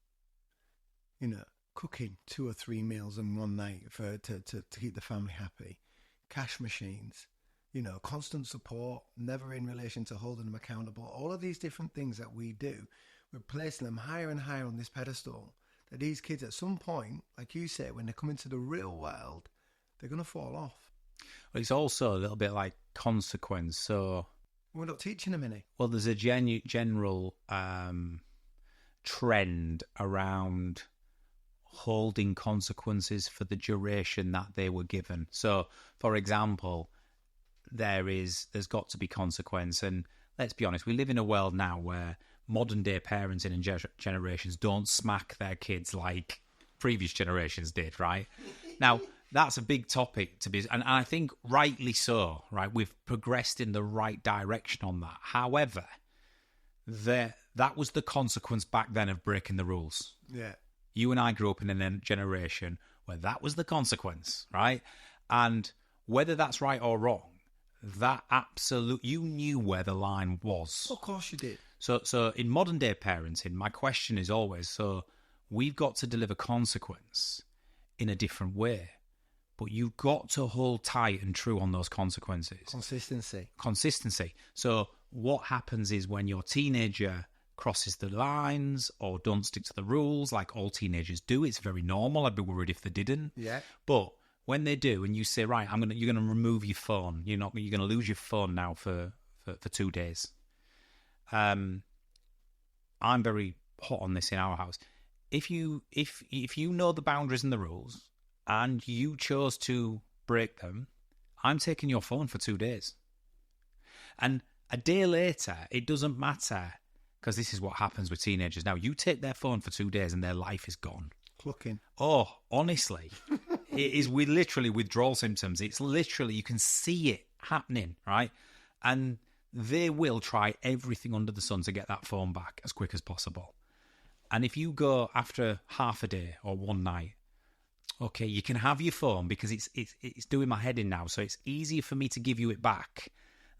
cooking 2 or 3 meals in one night to keep the family happy, cash machines, constant support, never in relation to holding them accountable. All of these different things that we do, we're placing them higher and higher on this pedestal, that these kids at some point, like you say, when they come into the real world, they're going to fall off. Well, it's also a little bit like consequence. So we're not teaching them any. Well, there's a general trend around holding consequences for the duration that they were given. So, for example, there's got to be consequence. And let's be honest, we live in a world now where modern day parents in generations don't smack their kids like previous generations did, right? Now, that's a big topic to be, and I think rightly so, right? We've progressed in the right direction on that. However, that was the consequence back then of breaking the rules. Yeah. You and I grew up in a generation where that was the consequence, right? And whether that's right or wrong, you knew where the line was. Of course you did. So in modern day parenting, my question is always, so we've got to deliver consequence in a different way. But you've got to hold tight and true on those consequences. Consistency. So what happens is when your teenager crosses the lines or don't stick to the rules, like all teenagers do, it's very normal. I'd be worried if they didn't. Yeah. But when they do, and you say, right, you're gonna remove your phone. You're gonna lose your phone now for 2 days. I'm very hot on this in our house. If you know the boundaries and the rules, and you chose to break them, I'm taking your phone for 2 days. And a day later, it doesn't matter, because this is what happens with teenagers now. You take their phone for 2 days and their life is gone. Clucking. Oh, honestly, it is literally withdrawal symptoms. It's literally, you can see it happening, right? And they will try everything under the sun to get that phone back as quick as possible. And if you go after half a day or one night, okay, you can have your phone because it's doing my head in now. So it's easier for me to give you it back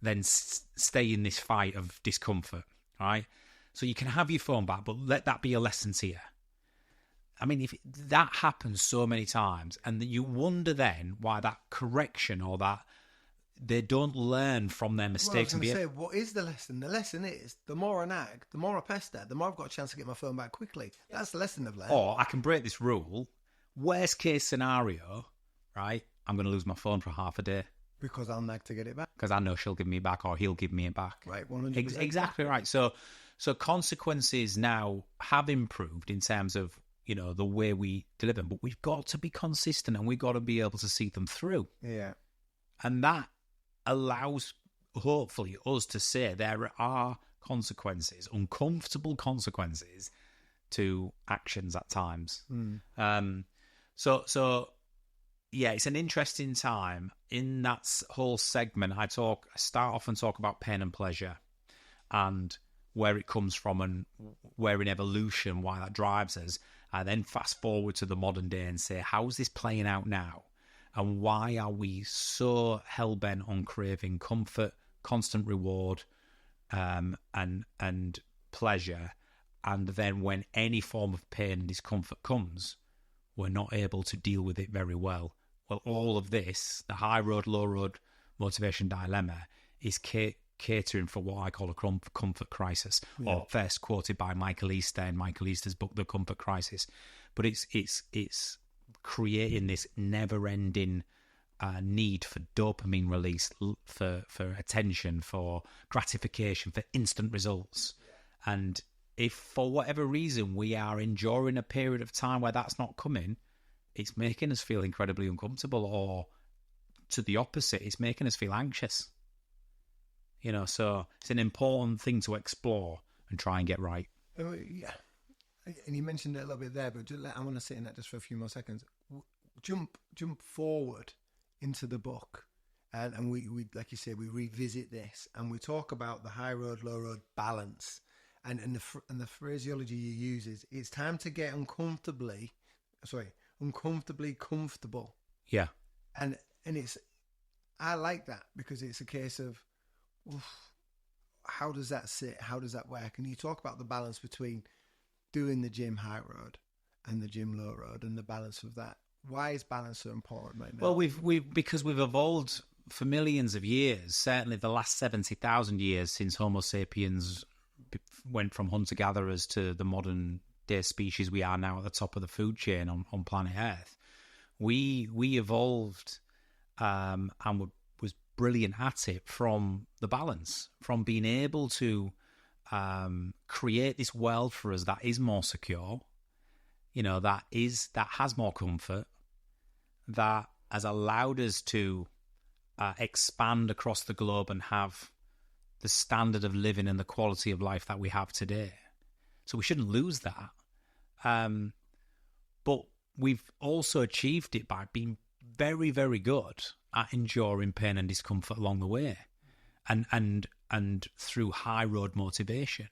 than stay in this fight of discomfort, right? So you can have your phone back, but let that be a lesson to you. I mean, if that happens so many times, and you wonder then why that correction or that they don't learn from their mistakes. Well, I was going to say, what is the lesson? The lesson is, the more I nag, the more I pester, the more I've got a chance to get my phone back quickly. That's the lesson I've learned. Or I can break this rule. Worst case scenario, right? I'm going to lose my phone for half a day. Because I'll nag to get it back. Because I know she'll give me it back or he'll give me it back. Right, 100%. Exactly right. So consequences now have improved in terms of, the way we deliver them. But we've got to be consistent and we've got to be able to see them through. Yeah. And that allows, hopefully, us to say there are consequences, uncomfortable consequences to actions at times. So yeah, it's an interesting time. In that whole segment, I start off and talk about pain and pleasure and where it comes from and where in evolution, why that drives us. I then fast forward to the modern day and say, how is this playing out now? And why are we so hell-bent on craving comfort, constant reward, and pleasure? And then when any form of pain and discomfort comes, we're not able to deal with it very well. Well, all of this, the high road, low road motivation dilemma, is catering for what I call a comfort crisis, or first quoted by Michael Easter in Michael Easter's book, The Comfort Crisis. But it's creating this never-ending need for dopamine release, for attention, for gratification, for instant results. And if for whatever reason we are enduring a period of time where that's not coming, it's making us feel incredibly uncomfortable, or to the opposite, it's making us feel anxious. So it's an important thing to explore and try and get right. Yeah. And you mentioned it a little bit there, but I want to sit in that just for a few more seconds. Jump forward into the book, and we like you said, we revisit this and we talk about the high road, low road balance, and the phraseology you use is, it's time to get uncomfortably comfortable. Yeah, and it's, I like that because it's a case of, how does that sit? How does that work? And you talk about the balance between doing the gym high road and the gym low road and the balance of that. Why is balance so important right now? Well, because we've evolved for millions of years, certainly the last 70,000 years since Homo sapiens went from hunter-gatherers to the modern day species we are now at the top of the food chain on planet Earth. We evolved and was brilliant at it from the balance, from being able to create this world for us that is more secure, that has more comfort, that has allowed us to expand across the globe and have the standard of living and the quality of life that we have today. So we shouldn't lose that. But we've also achieved it by being very, very good at enduring pain and discomfort along the way, and through high road motivation.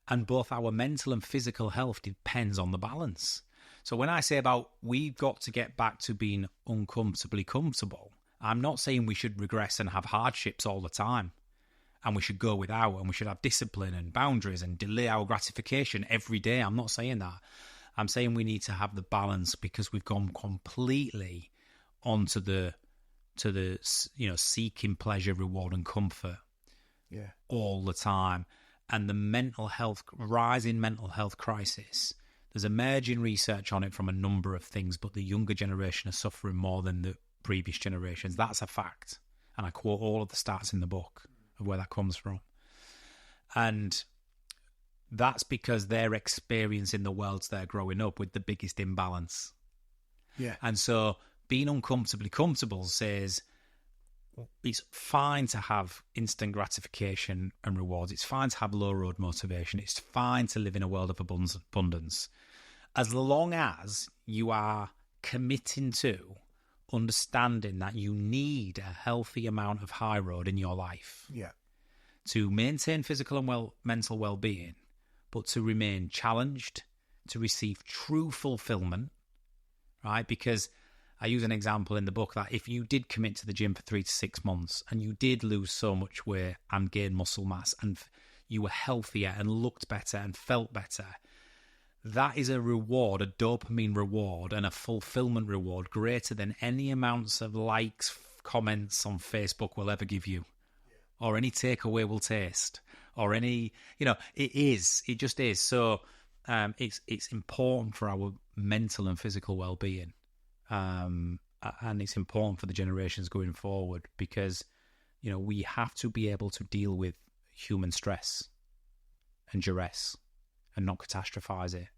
And both our mental and physical health depends on the balance. So when I say about we've got to get back to being uncomfortably comfortable, I'm not saying we should regress and have hardships all the time, and we should go without, and we should have discipline and boundaries and delay our gratification every day. I'm not saying that. I'm saying we need to have the balance, because we've gone completely onto the seeking pleasure, reward and comfort all the time. And the rising mental health crisis, there's emerging research on it from a number of things, but the younger generation are suffering more than the previous generations. That's a fact. And I quote all of the stats in the book of where that comes from. And that's because they're experiencing the worlds they're growing up with the biggest imbalance. Yeah. And so being uncomfortably comfortable says it's fine to have instant gratification and rewards. It's fine to have low road motivation. It's fine to live in a world of abundance, as long as you are committing to understanding that you need a healthy amount of high road in your life to maintain physical and mental well-being, but to remain challenged, to receive true fulfillment, right? Because I use an example in the book that if you did commit to the gym for 3 to 6 months and you did lose so much weight and gain muscle mass and you were healthier and looked better and felt better, that is a reward, a dopamine reward and a fulfillment reward greater than any amounts of likes, comments on Facebook will ever give you, or any takeaway will taste, or any, it just is. So it's important for our mental and physical well-being. And it's important for the generations going forward, because, we have to be able to deal with human stress and duress and not catastrophize it.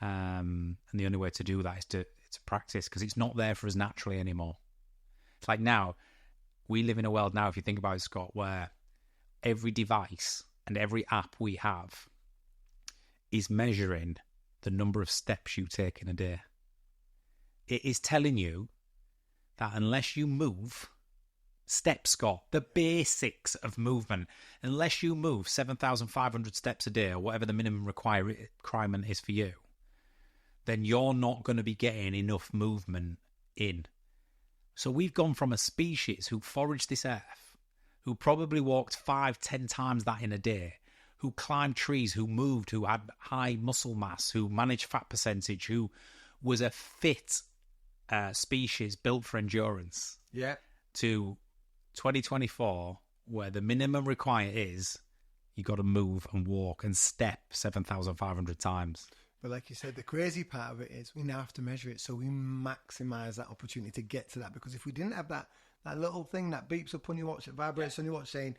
And the only way to do that is to practice, because it's not there for us naturally anymore. It's like now, we live in a world now, if you think about it, Scott, where every device and every app we have is measuring the number of steps you take in a day. It is telling you that unless you move, steps, Scott, the basics of movement, unless you move 7,500 steps a day, or whatever the minimum requirement is for you, then you're not going to be getting enough movement in. So we've gone from a species who foraged this earth, who probably walked 5-10 times that in a day, who climbed trees, who moved, who had high muscle mass, who managed fat percentage, who was a fit species built for endurance, to 2024, where the minimum required is you got to move and walk and step 7,500 times. But like you said, the crazy part of it is we now have to measure it, so we maximise that opportunity to get to that. Because if we didn't have that little thing that beeps up on your watch, that vibrates on your watch saying,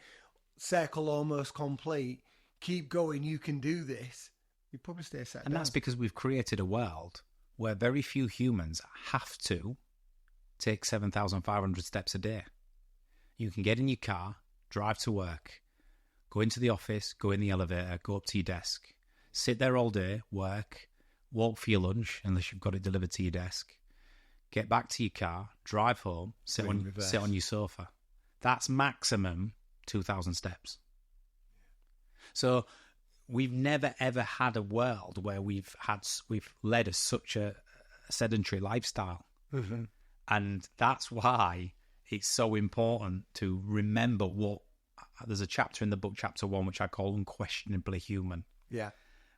circle almost complete, keep going, you can do this, you'd probably stay sat down. And that's because we've created a world where very few humans have to take 7,500 steps a day. You can get in your car, drive to work, go into the office, go in the elevator, go up to your desk, sit there all day, work, walk for your lunch, unless you've got it delivered to your desk, get back to your car, drive home, sit on your sofa. That's maximum 2,000 steps. So we've never ever had a world where we've led such a sedentary lifestyle. Mm-hmm. And that's why it's so important to remember there's a chapter in the book, chapter 1, which I call Unquestionably Human. Yeah.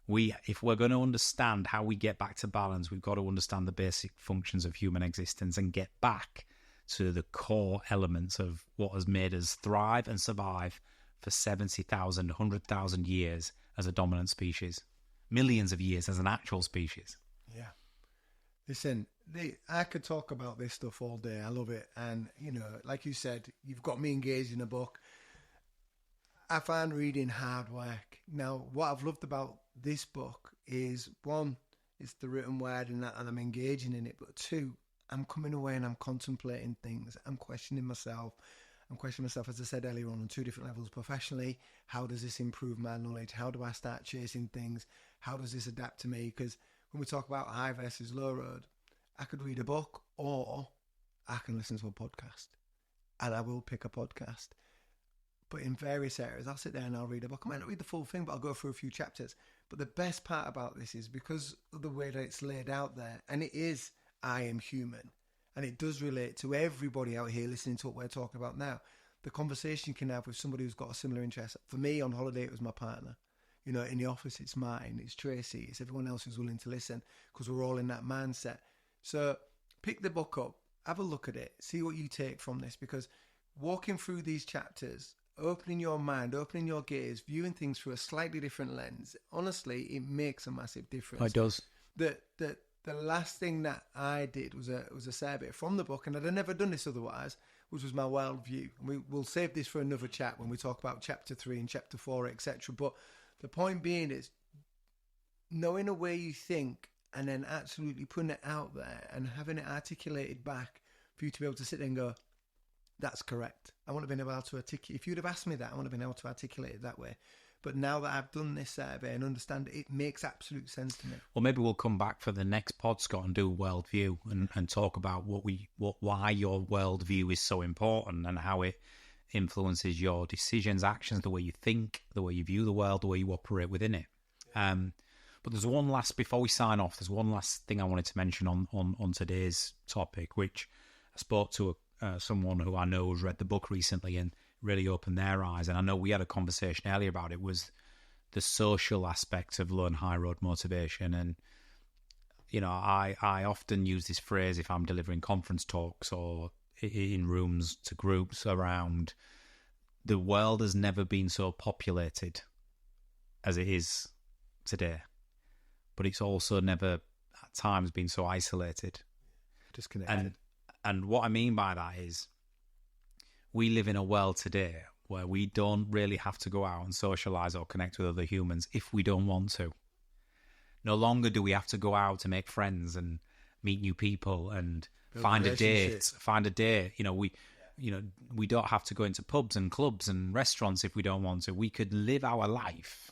If we're going to understand how we get back to balance, we've got to understand the basic functions of human existence and get back to the core elements of what has made us thrive and survive for 70,000, 100,000 years as a dominant species, millions of years as an actual species. Yeah. Listen, I could talk about this stuff all day. I love it. And, like you said, you've got me engaged in a book. I find reading hard work. Now, what I've loved about this book is, one, it's the written word and I'm engaging in it. But two, I'm coming away and I'm contemplating things. I'm questioning myself. As I said earlier on two different levels. Professionally, how does this improve my knowledge? How do I start chasing things? How does this adapt to me? Because when we talk about high versus low road, I could read a book or I can listen to a podcast. And I will pick a podcast. But in various areas, I'll sit there and I'll read a book. I might not read the full thing, but I'll go through a few chapters. But the best part about this is because of the way that it's laid out there, and it is, I am human. And it does relate to everybody out here listening to what we're talking about now. The conversation you can have with somebody who's got a similar interest. For me, on holiday, it was my partner. In the office, it's mine, it's Tracy, it's everyone else who's willing to listen because we're all in that mindset. So pick the book up, have a look at it, see what you take from this, because walking through these chapters, opening your mind, opening your gaze, viewing things through a slightly different lens, honestly, it makes a massive difference. Oh, it does. The last thing that I did was a survey from the book, and I'd never done this otherwise, which was my worldview. And we'll save this for another chat when we talk about chapter 3 and chapter 4, etc. But the point being is knowing a way you think and then absolutely putting it out there and having it articulated back for you to be able to sit there and go, that's correct. I wouldn't have been able to articulate. If you'd have asked me that, I wouldn't have been able to articulate it that way. But now that I've done this survey and understand it, it makes absolute sense to me. Well, maybe we'll come back for the next pod, Scott, and do a worldview and talk about why your worldview is so important and how it influences your decisions, actions, the way you think, the way you view the world, the way you operate within it. But there's before we sign off, there's one last thing I wanted to mention on today's topic, which I spoke to someone who I know has read the book recently and really opened their eyes. And I know we had a conversation earlier about it, was the social aspect of low and high road motivation. And, I often use this phrase if I'm delivering conference talks or in rooms to groups around the world has never been so populated as it is today. But it's also never at times been so isolated. Disconnected. And what I mean by that is we live in a world today where we don't really have to go out and socialise or connect with other humans if we don't want to. No longer do we have to go out to make friends and meet new people and find a date. We don't have to go into pubs and clubs and restaurants if we don't want to. We could live our life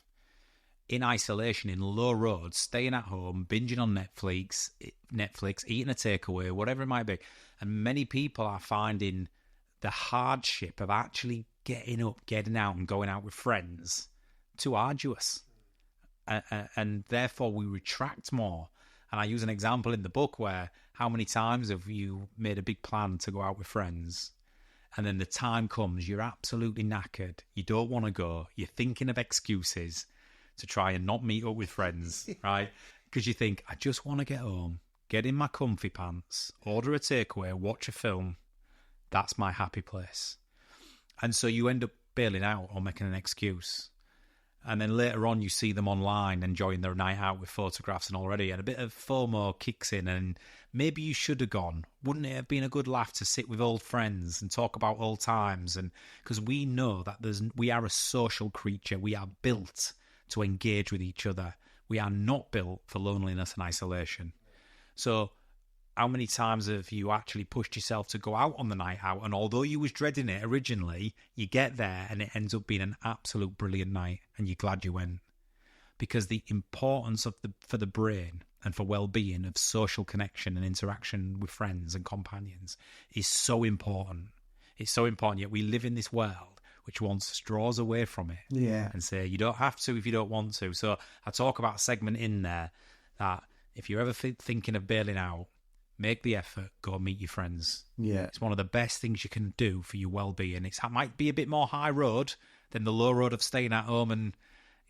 in isolation, in low roads, staying at home, binging on Netflix, eating a takeaway, whatever it might be. And many people are finding the hardship of actually getting up, getting out and going out with friends too arduous. And therefore we retract more. And I use an example in the book where how many times have you made a big plan to go out with friends and then the time comes, you're absolutely knackered, you don't want to go, you're thinking of excuses to try and not meet up with friends, right? Because you think, I just want to get home, get in my comfy pants, order a takeaway, watch a film. That's my happy place. And so you end up bailing out or making an excuse. And then later on, you see them online enjoying their night out with photographs and already, and a bit of FOMO kicks in. And maybe you should have gone. Wouldn't it have been a good laugh to sit with old friends and talk about old times? And because we know that we are a social creature. We are built to engage with each other. We are not built for loneliness and isolation. So how many times have you actually pushed yourself to go out on the night out? And although you was dreading it originally, you get there and it ends up being an absolute brilliant night and you're glad you went. Because the importance for the brain and for well-being of social connection and interaction with friends and companions is so important. It's so important, yet we live in this world which wants to draw us away from it. Yeah. And say, you don't have to if you don't want to. So I talk about a segment in there that if you're ever thinking of bailing out, make the effort, go meet your friends. Yeah. It's one of the best things you can do for your well-being. It might be a bit more high road than the low road of staying at home and,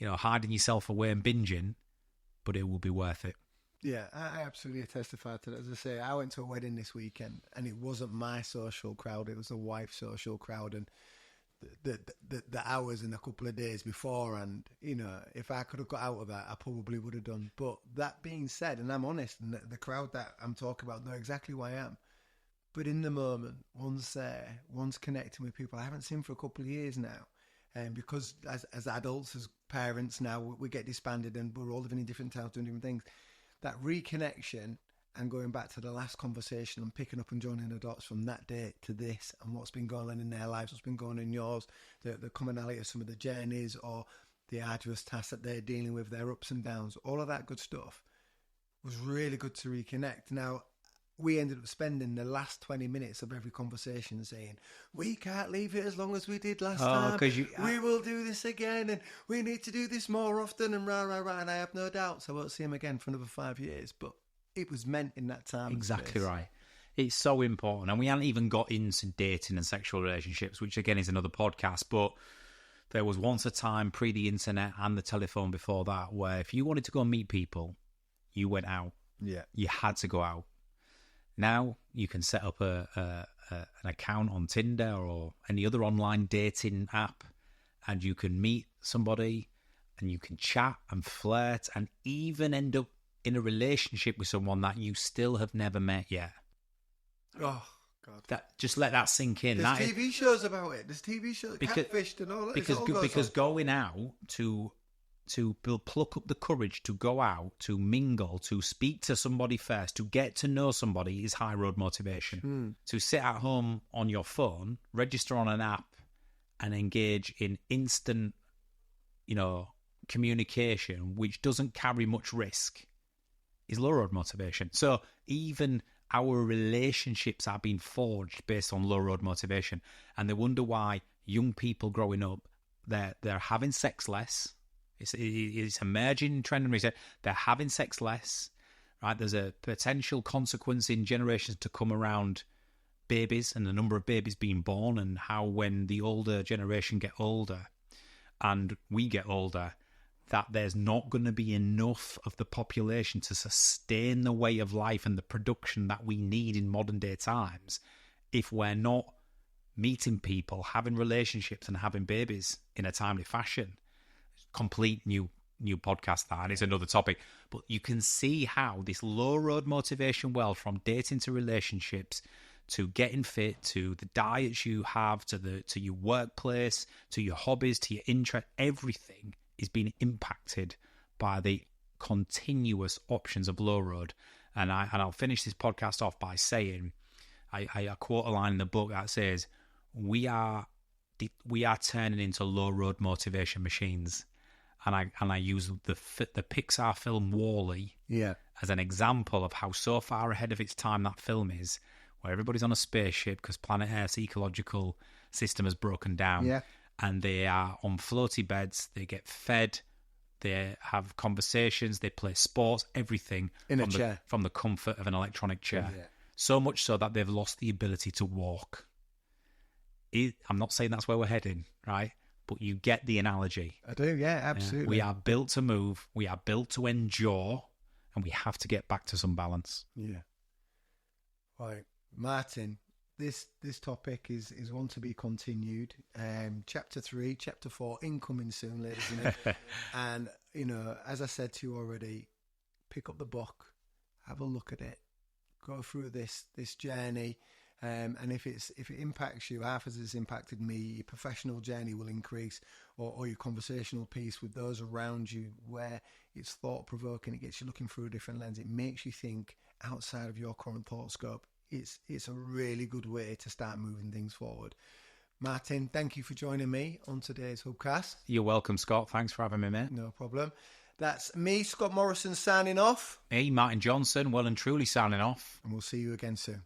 hiding yourself away and binging. but it will be worth it. Yeah, I absolutely testify to that. As I say, I went to a wedding this weekend, and it wasn't my social crowd; it was the wife's social crowd, and the hours and a couple of days before, and if I could have got out of that, I probably would have done. But that being said, and I'm honest, and the crowd that I'm talking about know exactly who I am. But in the moment, one's there, one's connecting with people I haven't seen for a couple of years now. And because as adults, as parents now, we get disbanded and we're all living in different towns doing different things. That reconnection and going back to the last conversation and picking up and joining the dots from that day to this and what's been going on in their lives, what's been going on in yours, the commonality of some of the journeys or the arduous tasks that they're dealing with, their ups and downs, all of that good stuff was really good to reconnect. Now, we ended up spending the last 20 minutes of every conversation saying, we can't leave it as long as we did last time. We will do this again, and we need to do this more often, and rah. And I have no doubts I won't see him again for another 5 years. But it was meant in that time. Exactly right. It's so important. And we hadn't even got into dating and sexual relationships, which again is another podcast. But there was once a time pre the internet and the telephone before that where if you wanted to go and meet people, you went out. Yeah. You had to go out. Now you can set up an account on Tinder or any other online dating app, and you can meet somebody and you can chat and flirt and even end up in a relationship with someone that you still have never met yet. Oh, God. Just let that sink in. There's TV shows about it. There's TV shows, Catfished and all that. Because going out to pluck up the courage to go out, to mingle, to speak to somebody first, to get to know somebody is high road motivation. To sit at home on your phone, register on an app and engage in instant, communication, which doesn't carry much risk, is low road motivation. So even our relationships are being forged based on low road motivation. And they wonder why young people growing up, they're having sex less. It's emerging trend and research. They're having sex less, right? There's a potential consequence in generations to come around babies and the number of babies being born, and how when the older generation get older and we get older, that there's not going to be enough of the population to sustain the way of life and the production that we need in modern day times if we're not meeting people, having relationships and having babies in a timely fashion. Complete new podcast that, and it's another topic, but you can see how this low road motivation world, from dating to relationships to getting fit to the diets you have to your workplace to your hobbies to your interest, everything is being impacted by the continuous options of low road. And I'll finish this podcast off by saying I quote a line in the book that says we are turning into low road motivation machines. And I use the Pixar film WALL-E as an example of how so far ahead of its time that film is, where everybody's on a spaceship because planet Earth's ecological system has broken down, and they are on floaty beds, they get fed, they have conversations, they play sports, everything from the comfort of an electronic chair. Yeah. So much so that they've lost the ability to walk. I'm not saying that's where we're heading, right? But you get the analogy. I do, yeah, absolutely. We are built to move. We are built to endure. And we have to get back to some balance. Yeah. Right. Martin, this topic is one to be continued. Chapter 3, Chapter 4, incoming soon, ladies and gentlemen. And, as I said to you already, pick up the book, have a look at it, go through this journey. And if it impacts you half as it's impacted me, your professional journey will increase, or your conversational piece with those around you, where it's thought-provoking, it gets you looking through a different lens, it makes you think outside of your current thought scope. It's a really good way to start moving things forward. Martin, thank you for joining me on today's Hubcast. You're welcome, Scott. Thanks for having me, mate. No problem. That's me, Scott Morrison, signing off. Me, Martin Johnson, well and truly signing off. And we'll see you again soon.